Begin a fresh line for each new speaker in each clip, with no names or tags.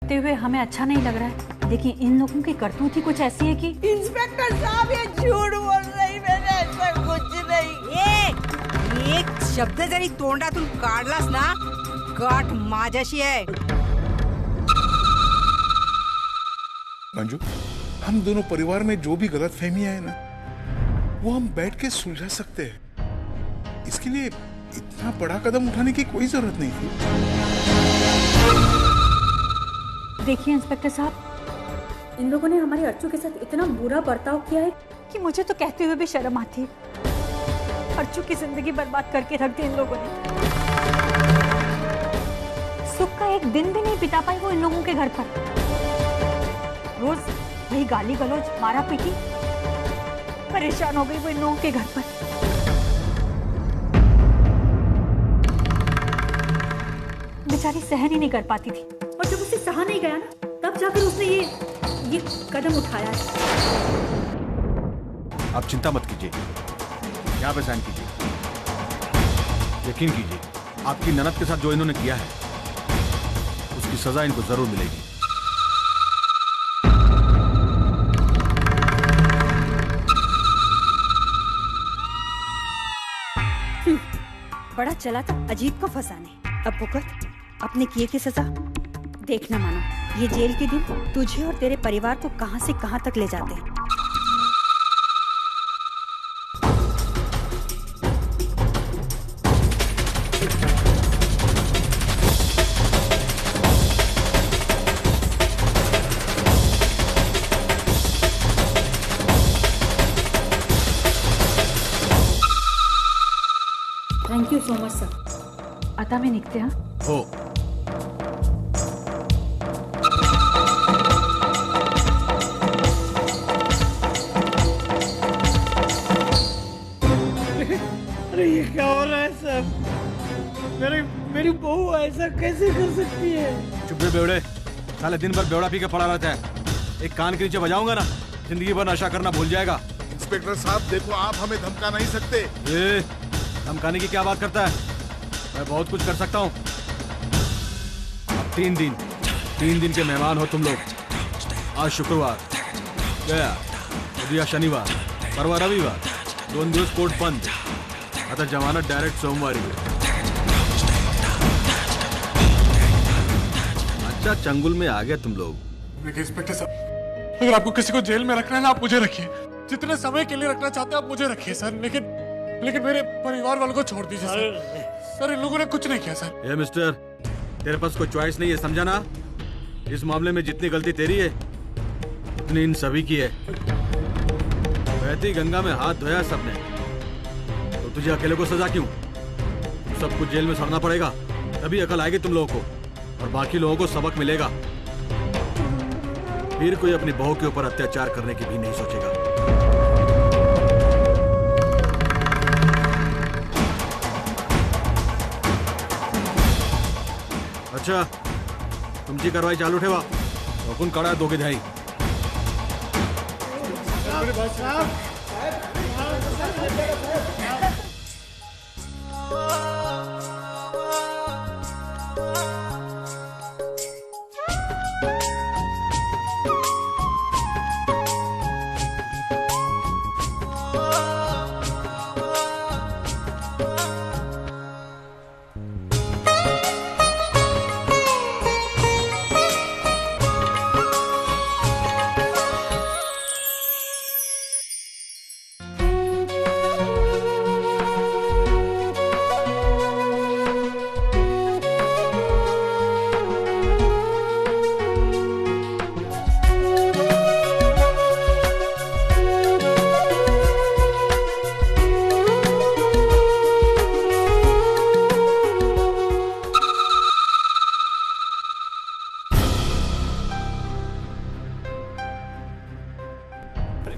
ते हुए हमें अच्छा नहीं लग रहा है, लेकिन इन लोगों की करतूत ही कुछ ऐसी है कि।
इंस्पेक्टर साहब ये झूठ बोल रही, मैंने ऐसा कुछ नहीं।
एक शब्द जरी तोंडातून काढलास ना, गाठ माझ्याशी आहे।
मंजू, हम दोनों परिवार में जो भी गलतफहमियां है ना, वो हम बैठ के सुलझा सकते हैं। इसके लिए इतना बड़ा कदम उठाने की कोई जरूरत नहीं थी।
देखिए इंस्पेक्टर साहब, इन लोगों ने हमारे अर्चू के साथ इतना बुरा बर्ताव किया है कि मुझे तो कहते हुए भी शर्म आती है। अर्चू की जिंदगी बर्बाद करके रख दी इन लोगों ने। सुख का एक दिन भी नहीं बिता पाई वो इन लोगों के घर पर। रोज वही गाली गलौज, मारा पीटी। परेशान हो गई वो इन लोगों के घर पर। बेचारी सहन ही नहीं कर पाती थी, और जब उससे सहा नहीं गया ना, तब जाकर उसने ये कदम उठाया है।
आप चिंता मत कीजिए, यहाँ पे सहन कीजिए। यकीन कीजिए, आपकी ननद के साथ जो इन्होंने किया है, उसकी सजा इनको जरूर मिलेगी।
बड़ा चला था अजीत को फंसाने, अब भुगत अपने किए की सजा। देखना मानो, ये जेल के दिन तुझे और तेरे परिवार को कहां से कहां तक ले जाते हैं। Thank you so much sir. आता में निकते हैं
हो।
अरे ये क्या हो रहा है सब? मेरी बहू ऐसा कैसे कर सकती है?
चुप रहे बेवड़े, साले दिन भर बेवड़ा पी के पड़ा रहता है। एक कान के नीचे बजाऊंगा ना, जिंदगी भर नशा करना भूल जाएगा।
इंस्पेक्टर साहब देखो, आप हमें धमका नहीं सकते।
ये धमकाने की क्या बात करता है? मैं बहुत कुछ कर सकता हूँ। अब 3 दिन के मेहमान हो तुम लोग। आज शुक्रवार गया, उद्या शनिवार, परवा रविवार, 2 दिवस कोर्ट बंद। आता जमानत डायरेक्ट सोमवारी। अच्छा चंगुल में आ गया तुम लोग।
देखिए इंस्पेक्टर साहब, अगर आपको किसी को जेल में रखना है ना, आप मुझे रखिए। जितने समय के लिए रखना चाहते हैं आप मुझे रखिए सर, लेकिन मेरे परिवार वालों को छोड़ दीजिए सर। इन लोगों ने कुछ नहीं किया सर।
ये मिस्टर, तेरे पास कोई चॉइस नहीं है, समझा ना? इस मामले में जितनी गलती तेरी है, उतनी इन सभी की है। बहती गंगा में हाथ धोया सबने, तो तुझे अकेले को सजा क्यों? सब कुछ जेल में सड़ना पड़ेगा, तभी अकल आएगी तुम लोगों को, और बाकी लोगों को सबक मिलेगा। फिर कोई अपनी बहू के ऊपर अत्याचार करने की भी नहीं सोचेगा। अच्छा, तुमची कारवाई चालू ठेवा। रोखून काढा दोघे धाई।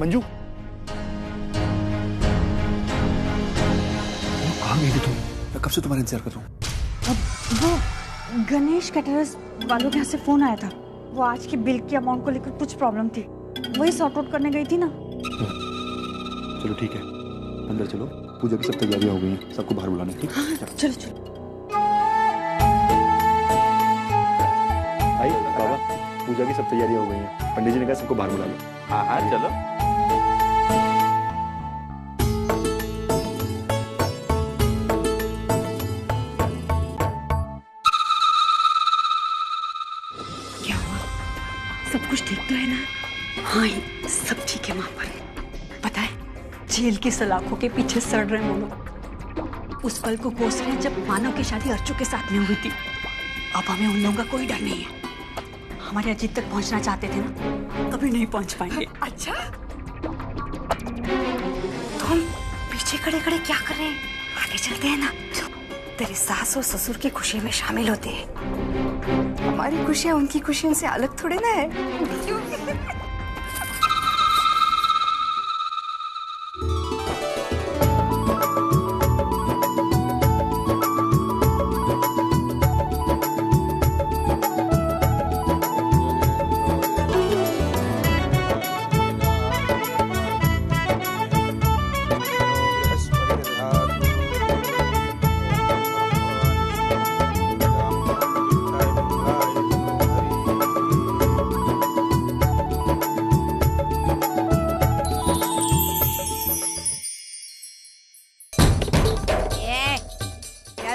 मंजू, कहाँ गई थी तुम? मैं कब से तुम्हारा इंतजार कर रहा हूँ।
अब वो गणेश कैटरर्स वालों के यहाँ से फोन आया था। वो आज के बिल की अमाउंट को लेकर कुछ प्रॉब्लम थी, वही सॉर्ट आउट करने गई थी ना।
चलो ठीक है, अंदर चलो। पूजा की सब तैयारियां हो गई हैं, सबको बाहर बुलाने। ठीक है,
चलो चलो।
आई बाबा। पूजा की सब तैयारियां हो गई हैं। पंडित जी ने कहा सबको बाहर बुला लो।
हाँ हाँ चलो।
क्या हुआ? सब कुछ ठीक तो है ना? हाँ सब ठीक है वहां पर। पता है जेल की सलाखों के पीछे सड़ रहे हैं वो लोग। उस पल को कोस रहे हैं जब मानव की शादी अर्चू के साथ में हुई थी। अब हमें उन लोगों का कोई डर नहीं है। हमारे अजीत तक पहुंचना चाहते थे ना, कभी नहीं पहुंच पाएंगे। अच्छा तुम पीछे खड़े खड़े क्या कर रहे हैं? आगे चलते हैं ना। तेरे सास और ससुर की खुशी में शामिल होते हैं।
हमारी खुशियाँ उनकी खुशियों से अलग थोड़े ना है।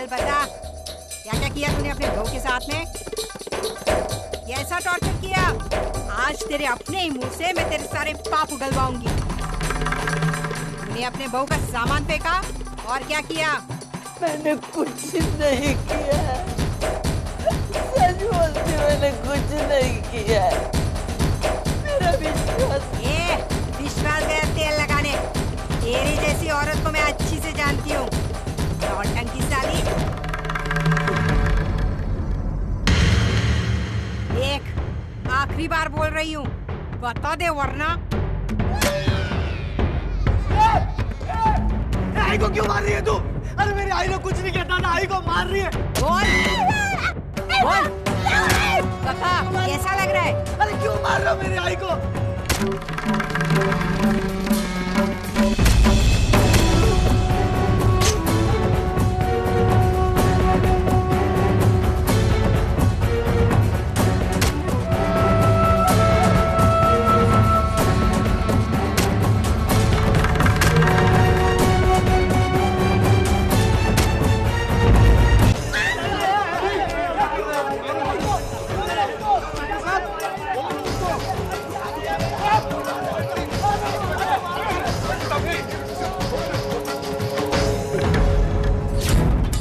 बता क्या क्या किया तूने अपने बहू के साथ में? कैसा टॉर्चर किया? आज तेरे अपने ही मुंह से मैं तेरे सारे पाप उगलवाऊंगी। तूने अपने बहू का सामान फेंका और क्या किया?
मैंने कुछ नहीं किया। सच बोलती मैंने कुछ नहीं किया। मेरा
विश्वास गया तेल लगाने। तेरी जैसी औरत को मैं अच्छी से जानती हूँ। नौटंकी साली। देख आखिरी बार बोल रही हूँ, बता दे वरना।
आई को क्यों मार रही है तू? अरे मेरी आई ने कुछ नहीं कहता ना, आई को मार रही है।
बोल बता कैसा लग रहा है?
अरे क्यों मार रहे हो मेरी आई को?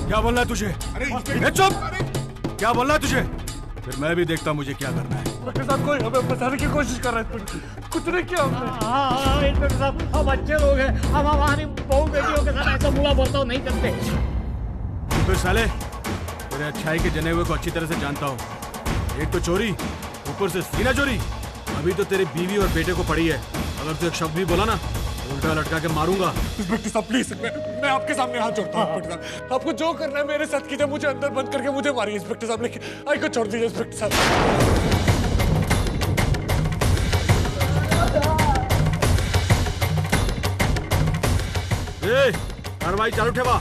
क्या बोलना है तुझे? अरे चुप! क्या बोलना है तुझे? फिर मैं भी देखता मुझे क्या करना है।
इंस्पेक्टर साहब कोई हमें फंसाने की कोशिश कर रहा है। कुछ नहीं किया हमने।
हाँ इंस्पेक्टर साहब हम अच्छे लोग हैं। हम हमारी बहू बेटियों के साथ ऐसा बुरा बर्ताव नहीं करते।
फिर साले तेरे अच्छाई के जने हुए को अच्छी तरह से जानता हूँ। एक तो चोरी, ऊपर से सीना चोरी। अभी तो तेरी बीवी और बेटे को पड़ी है। अगर तू एक शब्द भी बोला ना, उल्टा लटका के मारूंगा।
इंस्पेक्टर साहब प्लीज, मैं आपके सामने हाथ जोड़ता हूँ। इंस्पेक्टर साहब आपको जो करना है मेरे साथ कीजिए। मुझे अंदर बंद करके मुझे मारिए इंस्पेक्टर साहब, लेकिन आई को छोड़ दीजिए इंस्पेक्टर साहब।
कार्रवाई चालू ठेवा।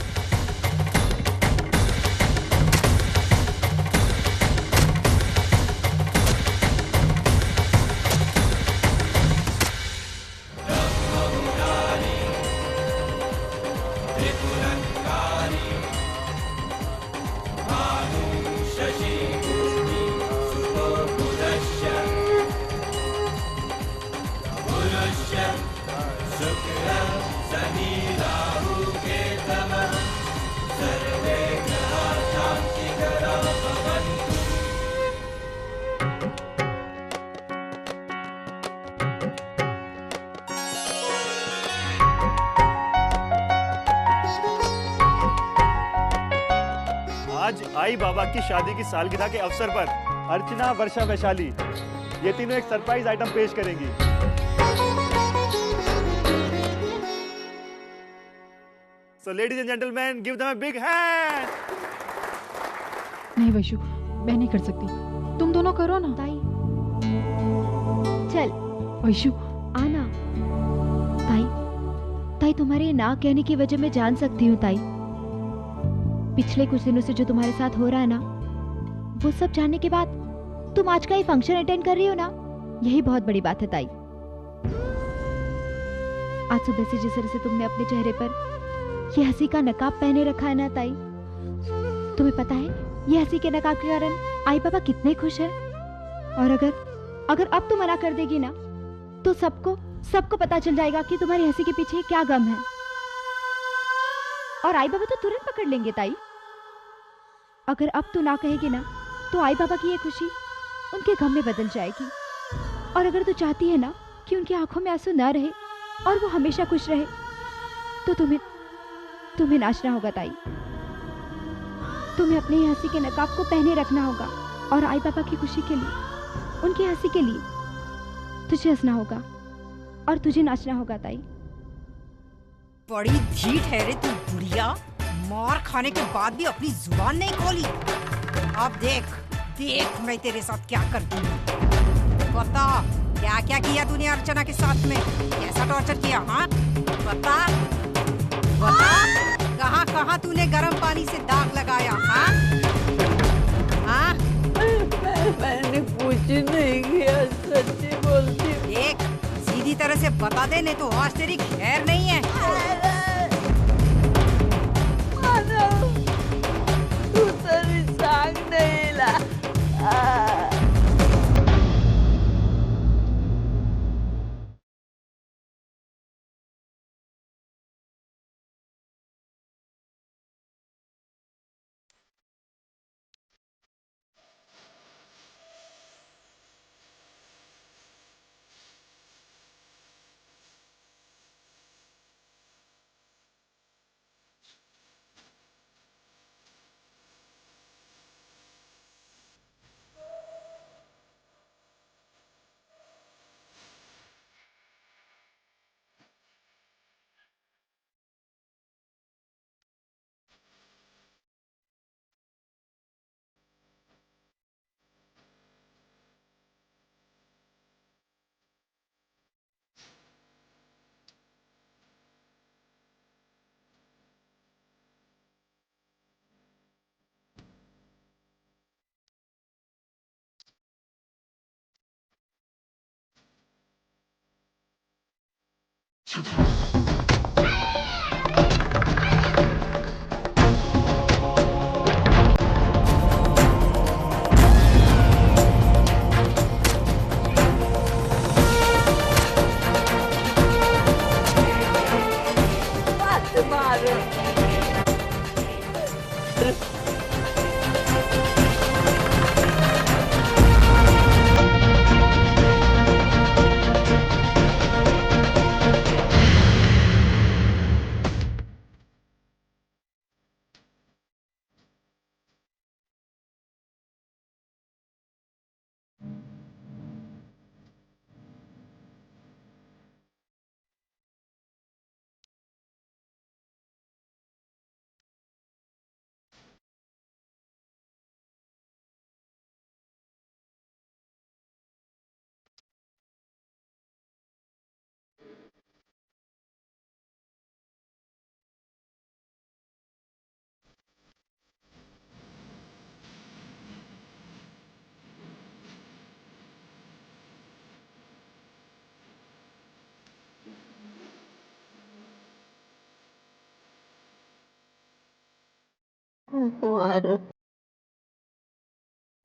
आज आई बाबा की शादी की सालगिरह के अवसर पर अर्चना, वर्षा, वैशाली ये तीनों एक सरप्राइज आइटम पेश करेंगी। So ladies and gentlemen, give them a big hand.
नहीं वैशु, मैं नहीं कर सकती। तुम दोनों करो ना। ताई चल वैशु आना।
ताई तुम्हारे ना कहने की वजह मैं जान सकती हूँ ताई। पिछले कुछ दिनों से जो तुम्हारे साथ हो रहा है ना, वो सब जानने के बाद तुम आज का ये फंक्शन अटेंड कर रही हो ना, यही बहुत बड़ी बात है ताई। आज सुबह से जिस तरह से तुमने अपने चेहरे पर ये हंसी का नकाब पहने रखा है ना ताई, तुम्हें पता है ये हंसी के नकाब के कारण आई पापा कितने खुश हैं। और अगर अब तुम मना कर देगी ना तो सबको पता चल जाएगा कि तुम्हारी हंसी के पीछे क्या गम है, और आई बाबा तो तुरंत पकड़ लेंगे ताई। अगर अब तू ना कहेगी ना तो आई बाबा की ये खुशी उनके गम में बदल जाएगी। और अगर तू चाहती है ना कि उनकी आंखों में आंसू ना रहे और वो हमेशा खुश रहे, तो तुम्हें नाचना होगा ताई। तुम्हें अपनी हंसी के नकाब को पहने रखना होगा, और आई पापा की खुशी के लिए, उनकी हंसी के लिए तुझे हंसना होगा और तुझे नाचना होगा ताई।
बड़ी ढीठ है रे तू बुढ़िया, मार खाने के बाद भी अपनी जुबान नहीं खोली। अब देख मैं तेरे साथ क्या करती हूँ। बता क्या क्या किया तूने अर्चना के साथ में, कैसा टॉर्चर किया? हाँ बता कहाँ तूने गर्म पानी से दाग लगाया? हाँ
मैंने कुछ नहीं किया, सच्ची बोलती।
देख सीधी तरह से बता दे, नहीं तो आज तेरी खैर नहीं है।
तू तेरी सांग नहीं ला।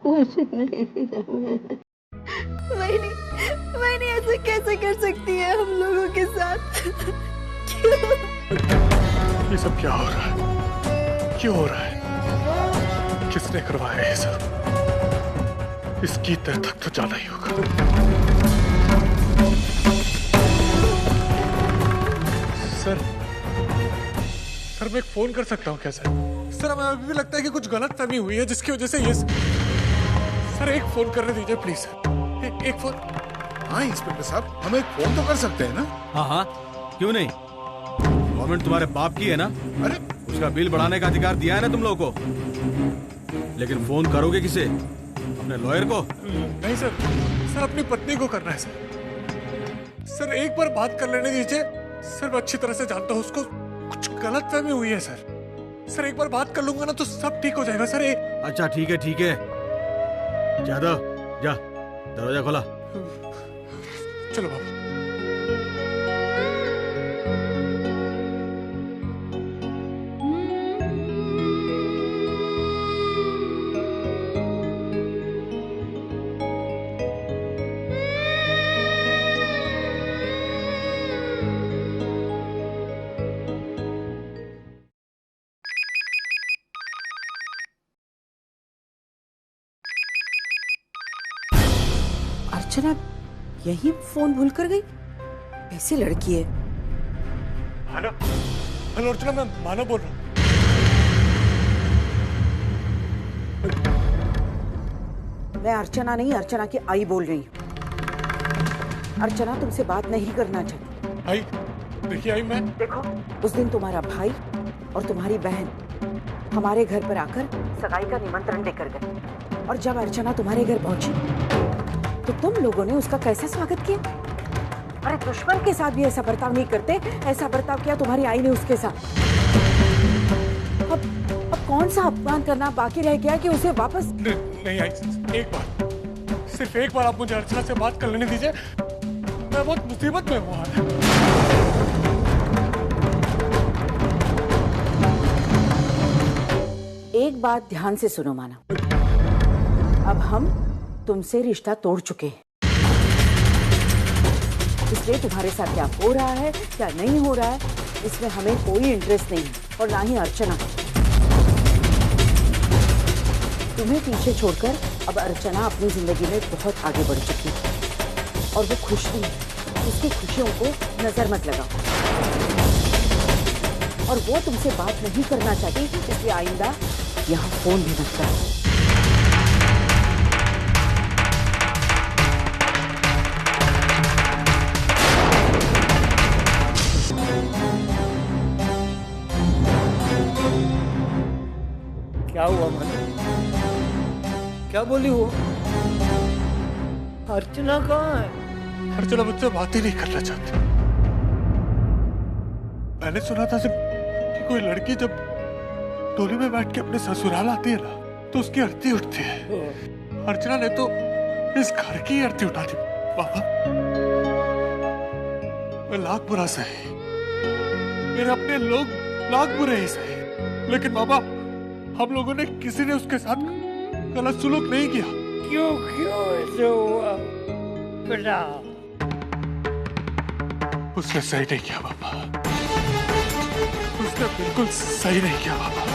कुछ नहीं किया मैंने ऐसे कैसे कर सकती है हम लोगों के साथ? क्यों?
ये सब क्या हो रहा है? क्यों हो रहा है? किसने करवाया ये सब? इसकी तह तक तो जाना ही होगा। सर मैं एक फोन कर सकता हूँ क्या सर? सर हमें अभी भी लगता है कि कुछ गलत फहमी हुई है जिसकी वजह से ये सर एक फोन करने दीजिए प्लीज सर, एक फोन।
हाँ इंस्पेक्टर साहब, हम एक फोन तो कर सकते हैं ना?
हाँ क्यों नहीं, गवर्नमेंट तुम्हारे बाप की है ना?
अरे
उसका बिल बढ़ाने का अधिकार दिया है ना तुम लोगों को, लेकिन फोन करोगे किसे? अपने लॉयर को?
नहीं सर अपनी पत्नी को करना है सर एक बार बात कर लेने दीजिए सर, मैं अच्छी तरह से जानता हूँ उसको कुछ गलत फहमी हुई है सर एक बार बात कर लूंगा ना तो सब ठीक हो जाएगा सर।
अच्छा ठीक है यादव जा दरवाजा खोला।
चलो बाबा।
अर्चना यही फोन भूल कर गई? ऐसी लड़की है।
हेलो हेलो अर्चना, मैं मानव बोल रहा हूँ।
मैं अर्चना नहीं, अर्चना की आई बोल रही हूँ। अर्चना तुमसे बात नहीं करना चाहती।
आई देखिए, आई मैं
देखो, उस दिन तुम्हारा भाई और तुम्हारी बहन हमारे घर पर आकर सगाई का निमंत्रण लेकर गए, और जब अर्चना तुम्हारे घर पहुंची तो तुम लोगों ने उसका कैसा स्वागत किया? अरे दुश्मन के साथ भी ऐसा बर्ताव नहीं करते, ऐसा बर्ताव किया तुम्हारी आई ने उसके साथ। अब कौन सा अपमान करना बाकी रह गया कि उसे वापस?
नहीं आई, एक बार, सिर्फ एक बार आप मुझे अर्चना से बात कर लेने दीजिए। मैं बहुत मुसीबत में हूँ।
एक बात ध्यान से सुनो माना, अब हम तुमसे रिश्ता तोड़ चुके हैं, इसलिए तुम्हारे साथ क्या हो रहा है क्या नहीं हो रहा है इसमें हमें कोई इंटरेस्ट नहीं है, और ना ही अर्चना। तुम्हें पीछे छोड़कर अब अर्चना अपनी जिंदगी में बहुत आगे बढ़ चुकी है, और वो खुश भी है। उसकी खुशियों को नजर मत लगाओ, और वो तुमसे बात नहीं करना चाहती, इसलिए आइंदा यहाँ फोन भी मत करो।
क्या हुआ मन? क्या बोली वो? अर्चना कहाँ है?
अर्चना मुझसे बात ही नहीं करना चाहती। मैंने सुना था सिर्फ कि कोई लड़की जब डोली में बैठ के अपने ससुराल आती है ना तो उसकी अर्थी उठती है। अर्चना ने तो इस घर की अर्थी उठा दी। बाबा, मैं लाख बुरा सही, मेरे अपने लोग लाख बुरे ही सही, लेकिन बाबा हम लोगों ने किसी ने उसके साथ गलत सुलूक नहीं किया।
क्यों ऐसे हुआ बेटा?
उसने सही नहीं किया बाबा, उसने बिल्कुल सही नहीं किया बाबा।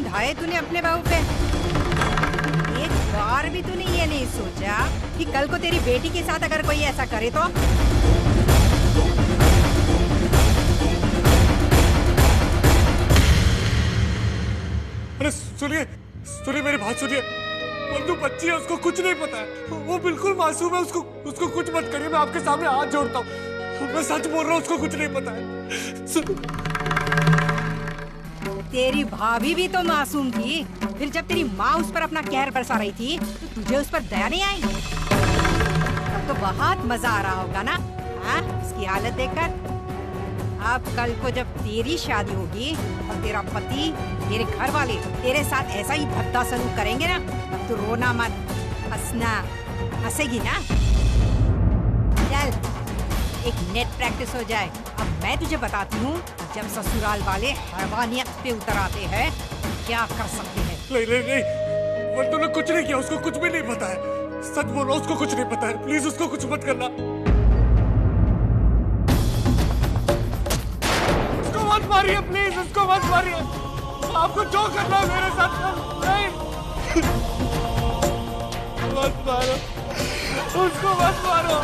ढाए तूने अपने बहू पे? एक बार भी तूने ये नहीं सोचा कि कल को तेरी बेटी के साथ अगर कोई ऐसा करे तो?
अरे सुनिए सुनिए, मेरी बात सुनिए। वो बच्ची है, उसको कुछ नहीं पता है, वो बिल्कुल मासूम है। उसको कुछ मत करिए, मैं आपके सामने हाथ जोड़ता हूँ। मैं सच बोल रहा हूँ, उसको कुछ नहीं पता है।
तेरी भाभी भी तो मासूम थी, फिर जब तेरी माँ उस पर अपना कहर बरसा रही थी तो तुझे उस पर दया नहीं आई? अब तो बहुत मजा आ रहा होगा ना, हाँ? उसकी हालत देखकर। अब कल को जब तेरी शादी होगी और तेरा पति, तेरे घर वाले तेरे साथ ऐसा ही भद्दा सलूक करेंगे ना, तब तो रोना मत, हंसना। हंसेगी ना? चल एक नेट प्रैक्टिस हो जाए। अब मैं तुझे बताती हूँ, जब ससुराल वाले हैवानियत पे उतर आते हैं क्या कर सकते हैं।
नहीं, वल्टू ने कुछ नहीं किया, उसको कुछ भी नहीं पता है। सच बोलो, उसको कुछ नहीं पता है। प्लीज उसको कुछ मत करना, उसको मत मारिए, प्लीज उसको मत मारिए। आपको जो करना है मेरे साथ नहीं, मत मारो उसको, मत मारो।